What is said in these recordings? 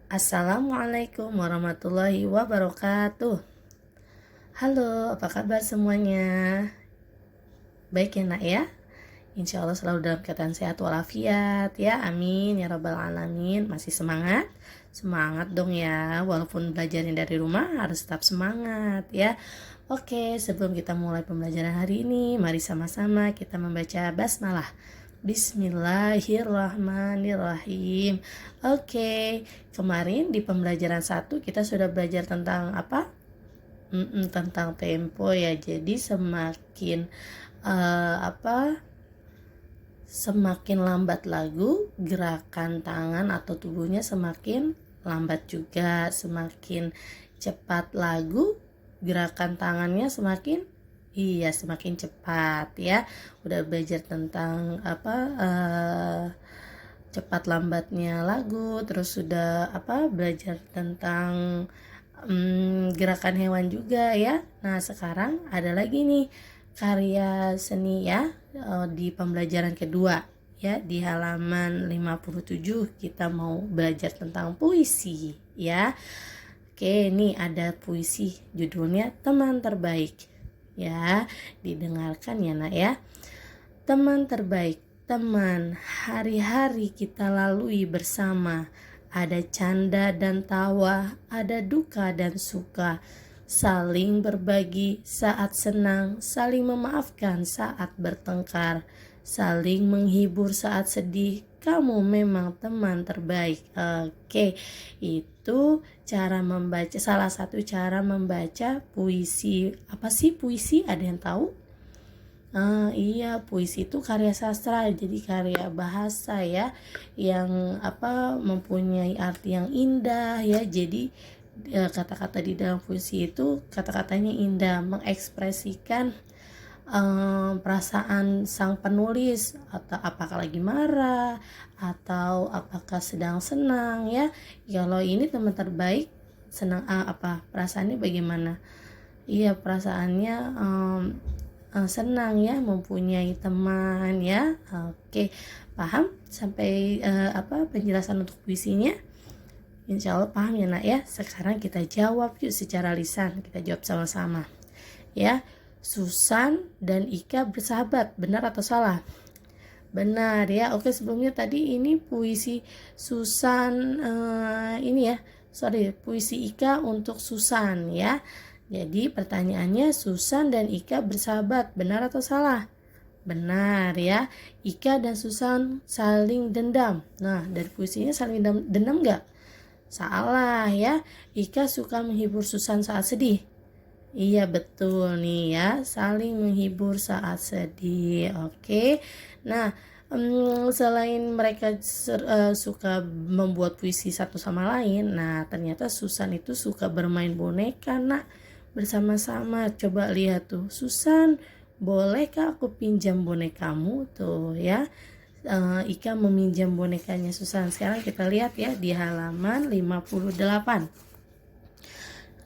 Assalamualaikum warahmatullahi wabarakatuh. Halo, apa kabar semuanya? Baik ya nak ya? Insya Allah selalu dalam keadaan sehat walafiat ya, amin ya rabbal alamin. Masih semangat? Semangat dong ya, walaupun belajarnya dari rumah harus tetap semangat ya. Oke, sebelum kita mulai pembelajaran hari ini, mari sama-sama kita membaca basmalah. Bismillahirrahmanirrahim. Oke, kemarin di pembelajaran 1 kita sudah belajar tentang apa? Tentang tempo ya. Jadi semakin semakin lambat lagu, gerakan tangan atau tubuhnya semakin lambat juga. Semakin cepat lagu, gerakan tangannya semakin cepat ya. Udah belajar tentang cepat lambatnya lagu, terus sudah belajar tentang gerakan hewan juga ya. Nah, sekarang ada lagi nih karya seni ya, di pembelajaran kedua ya, di halaman 57 kita mau belajar tentang puisi ya. Oke, nih ada puisi judulnya Teman Terbaik ya. Didengarkan ya nak ya. Teman terbaik, teman hari-hari kita lalui bersama. Ada canda dan tawa, ada duka dan suka. Saling berbagi saat senang, saling memaafkan saat bertengkar, saling menghibur saat sedih. Kamu memang teman terbaik. Oke, itu cara membaca, salah satu cara membaca puisi. Apa sih puisi? Ada yang tahu? Iya, puisi itu karya sastra, jadi karya bahasa ya, yang mempunyai arti yang indah ya. Jadi kata-kata di dalam puisi itu kata-katanya indah, mengekspresikan perasaan sang penulis, atau apakah lagi marah atau apakah sedang senang ya. Kalau ini teman terbaik senang perasaannya bagaimana? Iya, perasaannya senang ya, mempunyai teman ya. Oke, paham sampai penjelasan untuk puisinya? Insya Allah paham ya nak ya. Sekarang kita jawab yuk secara lisan, kita jawab sama-sama ya. Susan dan Ika bersahabat, benar atau salah? Benar ya. Oke, sebelumnya tadi ini puisi Susan, puisi Ika untuk Susan ya. Jadi pertanyaannya, Susan dan Ika bersahabat, benar atau salah? Benar ya. Ika dan Susan saling dendam. Nah, dari puisinya saling dendam gak? Salah ya. Ika suka menghibur Susan saat sedih. Iya betul nih ya, saling menghibur saat sedih. Oke. Nah, selain mereka suka membuat puisi satu sama lain, nah ternyata Susan itu suka bermain boneka nak, bersama-sama. Coba lihat tuh, Susan, bolehkah aku pinjam bonekamu? Tuh ya, Ika meminjam bonekanya Susan. Sekarang kita lihat ya di halaman 58.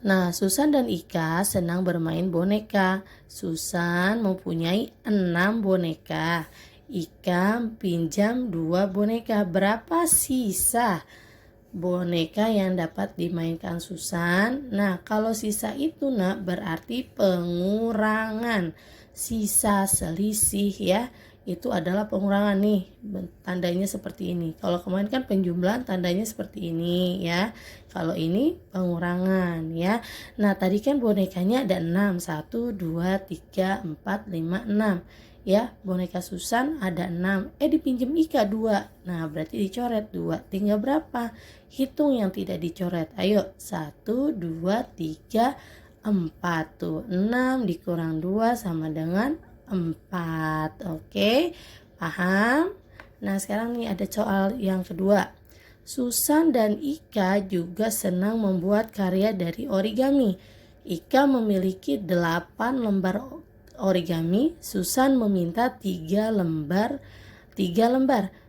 Nah, Susan dan Ika senang bermain boneka. Susan mempunyai 6 boneka. Ika pinjam 2 boneka. Berapa sisa boneka yang dapat dimainkan Susan? Nah, kalau sisa itu nak berarti pengurangan. Sisa selisih ya, itu adalah pengurangan nih. Tandanya seperti ini. Kalau kemarin kan penjumlahan, tandanya seperti ini ya. Kalau ini pengurangan ya. Nah, tadi kan bonekanya ada 6. 1, 2, 3, 4, 5, 6. Ya, boneka Susan ada 6. Dipinjam Ika 2. Nah, berarti dicoret 2. Tinggal berapa? Hitung yang tidak dicoret. Ayo, 1, 2, 3, 4. Tuh, 6 dikurang 2 sama dengan 4. Oke, paham? Nah, sekarang nih ada soal yang kedua. Susan dan Ika juga senang membuat karya dari origami. Ika memiliki 8 lembar origami, Susan meminta 3 lembar.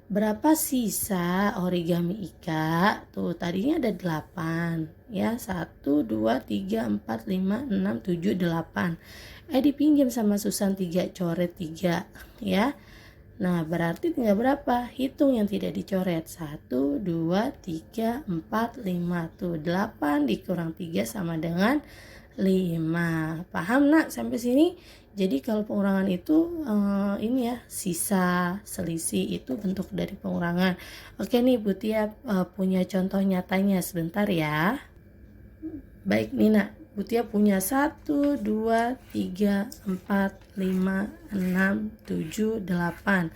Berapa sisa origami Ika? Tuh, tadinya ada 8 ya. 1, 2, 3, 4, 5, 6, 7, 8. Dipinjam sama Susan 3, coret 3 ya. Nah, berarti tinggal berapa? Hitung yang tidak dicoret. 1, 2, 3, 4, 5. Tuh, 8 dikurang 3 sama dengan 5. Paham nak sampai sini? Jadi kalau pengurangan itu ini ya, sisa, selisih itu bentuk dari pengurangan. Oke nih Bu Tia punya contoh nyatanya sebentar ya. Baik Nina, Bu Tia punya 1, 2, 3, 4, 5, 6, 7, 8.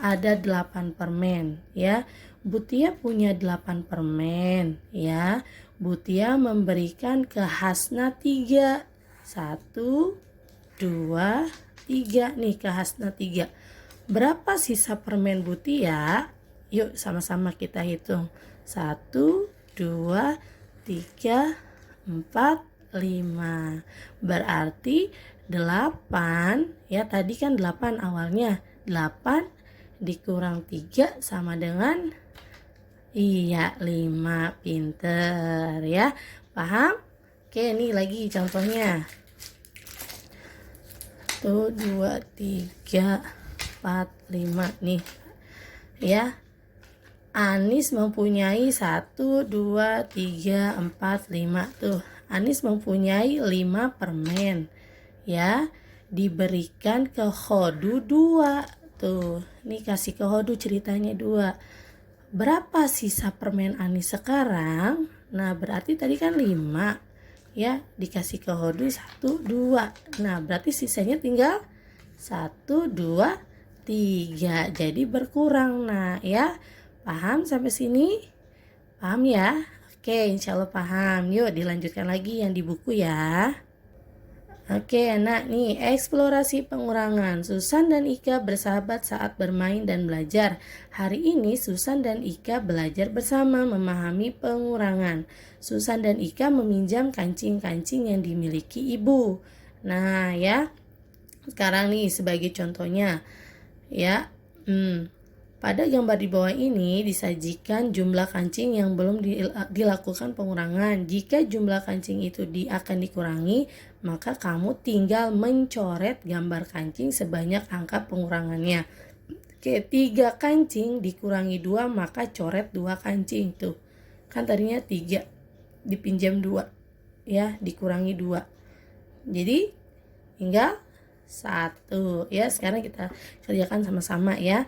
Ada 8 permen ya. Bu Tia punya 8 permen ya. Bu Tia memberikan ke Hasna 3. 1, 2, 3 nih ke Hasna 3. Berapa sisa permen Bu Tia? Yuk sama-sama kita hitung. 1, 2, 3, 4, 5. Berarti 8 ya, tadi kan 8 awalnya. 8 dikurang 3 sama dengan 5. Pinter ya. Paham? Oke, ini lagi contohnya. 1, 2, 3, 4, 5 nih ya. Anis mempunyai 1, 2, 3, 4, 5. Tuh, Anis mempunyai 5 permen ya. Diberikan ke Khodu 2. Tuh, nih kasih ke Khodu ceritanya 2. Berapa sisa permen Anis sekarang? Nah, berarti tadi kan 5 ya, dikasih ke Khodu 1, 2. Nah, berarti sisanya tinggal 1, 2, 3. Jadi berkurang. Nah, ya. Paham sampai sini? Paham ya? Oke, insya Allah paham. Yuk dilanjutkan lagi yang di buku ya. Oke, anak nih, eksplorasi pengurangan. Susan dan Ika bersahabat saat bermain dan belajar. Hari ini Susan dan Ika belajar bersama memahami pengurangan. Susan dan Ika meminjam kancing-kancing yang dimiliki ibu. Nah, ya. Sekarang nih sebagai contohnya. Ya. Pada gambar di bawah ini disajikan jumlah kancing yang belum dilakukan pengurangan. Jika jumlah kancing itu akan dikurangi, maka kamu tinggal mencoret gambar kancing sebanyak angka pengurangannya. Oke, 3 kancing dikurangi 2, maka coret 2 kancing. Tuh, kan tadinya 3, dipinjam 2, ya, dikurangi 2. Jadi, tinggal 1. Ya, sekarang kita kerjakan sama-sama ya.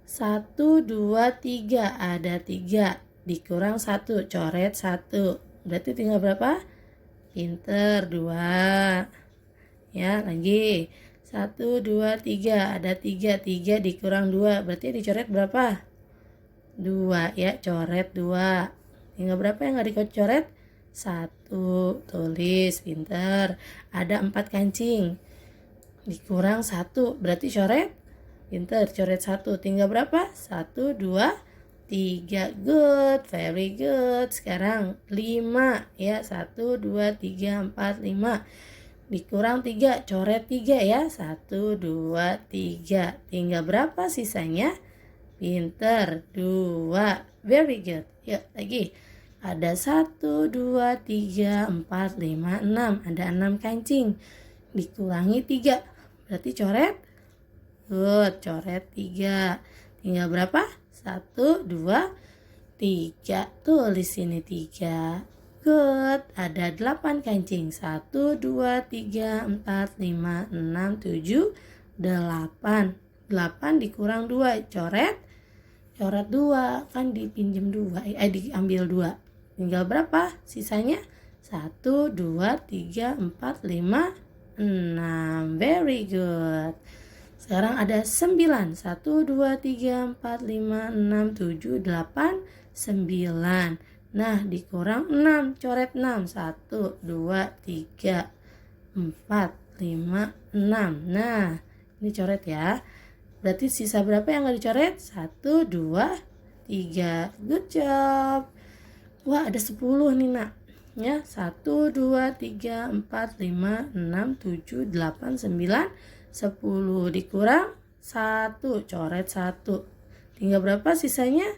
1, 2, 3. Ada 3. Dikurang 1. Coret 1. Berarti tinggal berapa? Pinter. 2. Ya, lagi. 1, 2, 3. Ada 3. 3 dikurang 2. Berarti dicoret berapa? 2. Ya, coret 2. Tinggal berapa yang gak dicoret? 1. Tulis. Pinter. Ada 4 kancing. Dikurang 1. Berarti coret? Pinter, coret 1. Tinggal berapa? 1, 2, 3. Good, very good. Sekarang 5 ya. 1, 2, 3, 4, 5. Dikurang 3, coret 3 ya. 1, 2, 3. Tinggal berapa sisanya? Pinter, 2. Very good. Yuk lagi. Ada 1, 2, 3, 4, 5, 6. Ada 6 kancing. Dikurangi 3. Berarti coret? Good, coret 3. Tinggal berapa? 1, 2, 3. Tulis sini 3. Good, ada 8 kancing. 1, 2, 3, 4, 5, 6, 7, 8. 8 dikurang 2, coret? Coret 2, kan dipinjam 2, diambil 2. Tinggal berapa sisanya? 1, 2, 3, 4, 5, 6. Very good. Sekarang ada 9. 1, 2, 3, 4, 5, 6, 7, 8, 9. Nah, dikurang 6. Coret 6. 1, 2, 3, 4, 5, 6. Nah, ini coret ya. Berarti sisa berapa yang gak dicoret? 1, 2, 3. Good job. Wah, ada 10 nih nak. Ya, 1, 2, 3, 4, 5, 6, 7, 8, 9, 10. Dikurang 1, coret 1. Tinggal berapa sisanya?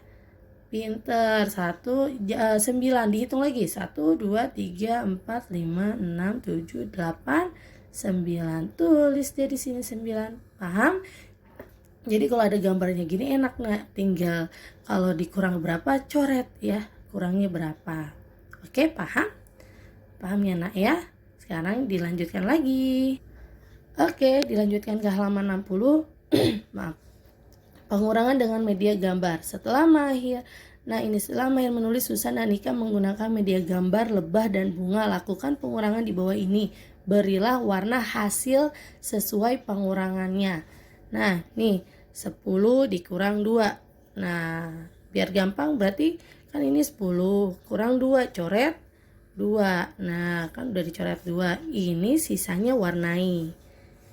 Pinter. 9. Dihitung lagi. 1, 2, 3, 4, 5, 6, 7, 8, 9. Tulis dia di sini 9. Paham? Jadi kalau ada gambarnya gini enak nggak? Tinggal kalau dikurang berapa coret ya, kurangnya berapa. Oke, paham? Paham ya nak ya? Sekarang dilanjutkan lagi. Oke, dilanjutkan ke halaman 60. Maaf. Pengurangan dengan media gambar. Setelah Mahir menulis, Susan dan Nika menggunakan media gambar, lebah, dan bunga. Lakukan pengurangan di bawah ini. Berilah warna hasil sesuai pengurangannya. Nah, nih 10 dikurang 2. Nah, biar gampang berarti kan ini 10 kurang 2, coret 2. Nah, kan udah dicoret 2. Ini sisanya warnai.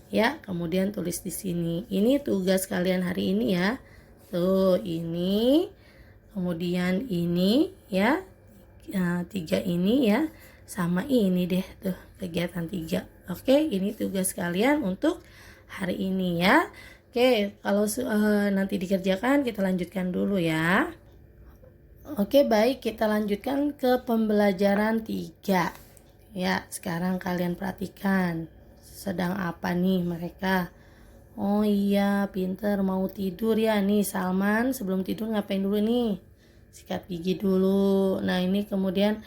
Ya, kemudian tulis di sini. Ini tugas kalian hari ini ya. Tuh, ini. Kemudian ini ya. 3 ini ya. Sama ini deh tuh, kegiatan 3. Oke, ini tugas kalian untuk hari ini ya. Oke, kalau nanti dikerjakan kita lanjutkan dulu ya. Oke, baik, kita lanjutkan ke pembelajaran 3. Ya, sekarang kalian perhatikan. Sedang apa nih mereka? Oh iya, pinter, mau tidur ya. Nih Salman sebelum tidur ngapain dulu nih? Sikat gigi dulu. Nah, ini kemudian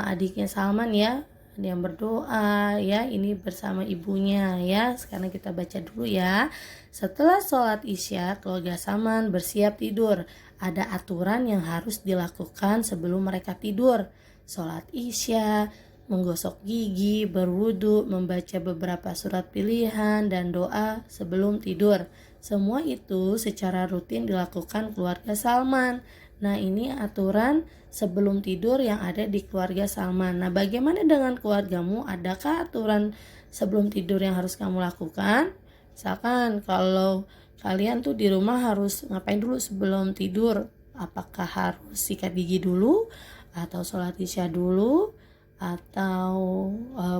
adiknya Salman ya, yang berdoa ya. Ini bersama ibunya ya. Sekarang kita baca dulu ya. Setelah sholat isya, keluarga Salman bersiap tidur. Ada aturan yang harus dilakukan sebelum mereka tidur. Sholat isya, menggosok gigi, berwudu, membaca beberapa surat pilihan, dan doa sebelum tidur. Semua itu secara rutin dilakukan keluarga Salman. Nah, ini aturan sebelum tidur yang ada di keluarga Salman. Nah, bagaimana dengan keluargamu? Adakah aturan sebelum tidur yang harus kamu lakukan? Misalkan kalau kalian tuh di rumah harus ngapain dulu sebelum tidur? Apakah harus sikat gigi dulu? Atau sholat isya dulu? Atau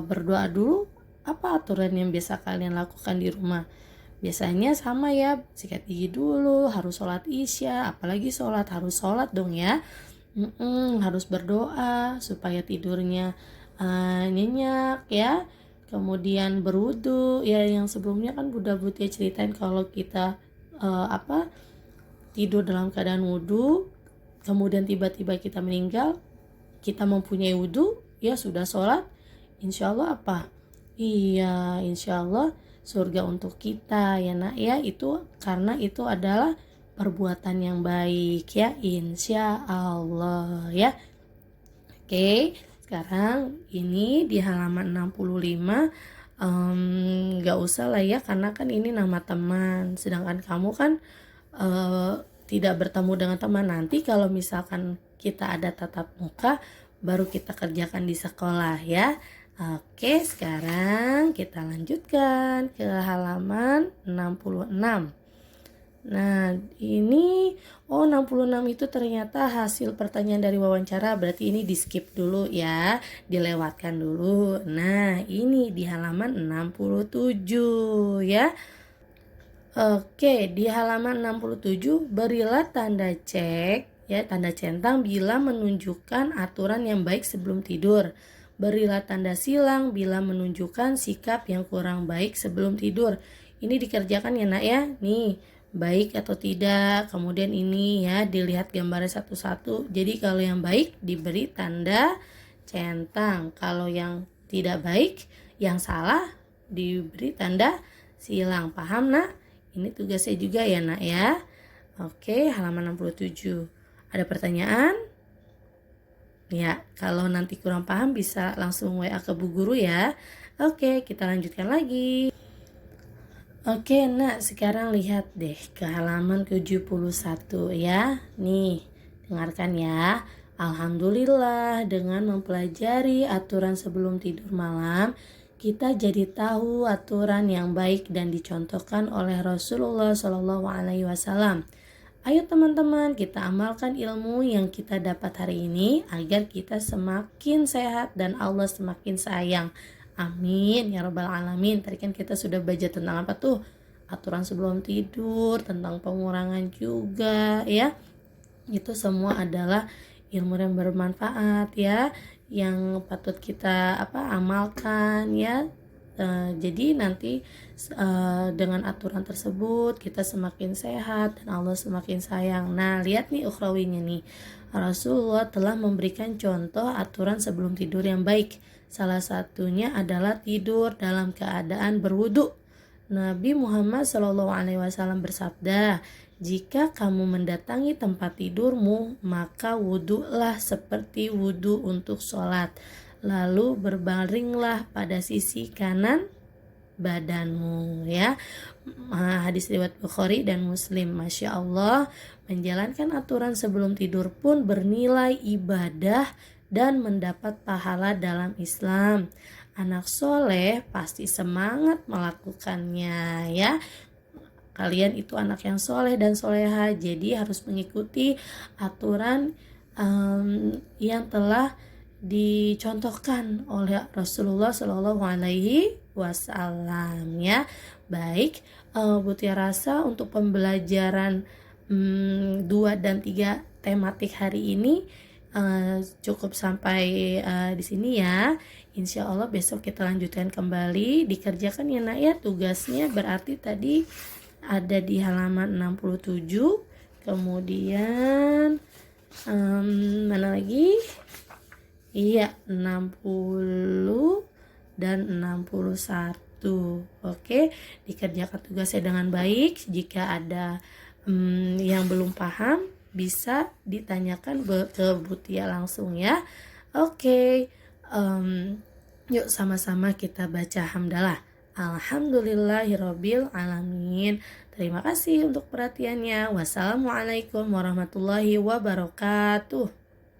berdoa dulu? Apa aturan yang biasa kalian lakukan di rumah? Biasanya sama ya, sikat gigi dulu, harus sholat isya, apalagi sholat, harus sholat dong ya. Harus berdoa supaya tidurnya nyenyak ya. Kemudian berwudu ya, yang sebelumnya kan Bunda Butia ceritain kalau kita tidur dalam keadaan wudu, kemudian tiba-tiba kita meninggal, kita mempunyai wudu, ya sudah sholat, insya Allah apa? Iya, insya Allah surga untuk kita ya nak ya. Itu karena itu adalah perbuatan yang baik ya, insya Allah ya. Oke, sekarang ini di halaman 65. Gak usah lah ya, karena kan ini nama teman, sedangkan kamu kan tidak bertemu dengan teman. Nanti kalau misalkan kita ada tatap muka, baru kita kerjakan di sekolah ya. Oke, sekarang kita lanjutkan ke halaman 66. Nah, ini 66 itu ternyata hasil pertanyaan dari wawancara, berarti ini di skip dulu ya, dilewatkan dulu. Nah, ini di halaman 67 ya. Oke, di halaman 67 berilah tanda cek ya, tanda centang bila menunjukkan aturan yang baik sebelum tidur. Berilah tanda silang bila menunjukkan sikap yang kurang baik sebelum tidur. Ini dikerjakan ya nak ya. Nih, baik atau tidak. Kemudian ini ya, dilihat gambarnya satu-satu. Jadi kalau yang baik diberi tanda centang. Kalau yang tidak baik, yang salah diberi tanda silang. Paham nak? Ini tugasnya juga ya nak ya. Oke, halaman 67. Ada pertanyaan? Ya, kalau nanti kurang paham bisa langsung WA ke Bu Guru ya. Oke, kita lanjutkan lagi. Oke, nak, sekarang lihat deh ke halaman 71 ya. Nih, dengarkan ya. Alhamdulillah, dengan mempelajari aturan sebelum tidur malam, kita jadi tahu aturan yang baik dan dicontohkan oleh Rasulullah SAW. Ayo teman-teman, kita amalkan ilmu yang kita dapat hari ini agar kita semakin sehat dan Allah semakin sayang. Amin ya rabbal alamin. Tadi kan kita sudah baca tentang apa tuh? Aturan sebelum tidur, tentang pengurangan juga ya. Itu semua adalah ilmu yang bermanfaat ya, yang patut kita amalkan ya. Jadi nanti dengan aturan tersebut kita semakin sehat dan Allah semakin sayang. Nah, lihat nih ukhrawinya nih. Rasulullah telah memberikan contoh aturan sebelum tidur yang baik. Salah satunya adalah tidur dalam keadaan berwudu. Nabi Muhammad SAW bersabda, "Jika kamu mendatangi tempat tidurmu, maka wudulah seperti wudu untuk sholat. Lalu berbaringlah pada sisi kanan badanmu," ya. Hadis riwayat Bukhari dan Muslim. Masya Allah, menjalankan aturan sebelum tidur pun bernilai ibadah dan mendapat pahala dalam Islam. Anak soleh pasti semangat melakukannya, ya. Kalian itu anak yang soleh dan soleha, jadi harus mengikuti aturan yang telah dicontohkan oleh Rasulullah Shallallahu Alaihi Wasallam, ya. Baik, Mutiara rasa untuk pembelajaran 2 dan 3 tematik hari ini cukup sampai di sini ya. Insya Allah besok kita lanjutkan kembali. Dikerjakan ya nak ya tugasnya, berarti tadi ada di halaman 67. Kemudian mana lagi? Iya, 60 dan 61. Oke, dikerjakan tugasnya dengan baik. Jika ada yang belum paham, bisa ditanyakan ke Butia langsung ya. Oke, yuk sama-sama kita baca hamdalah. Alhamdulillahirabbil alamin. Terima kasih untuk perhatiannya. Wassalamualaikum warahmatullahi wabarakatuh.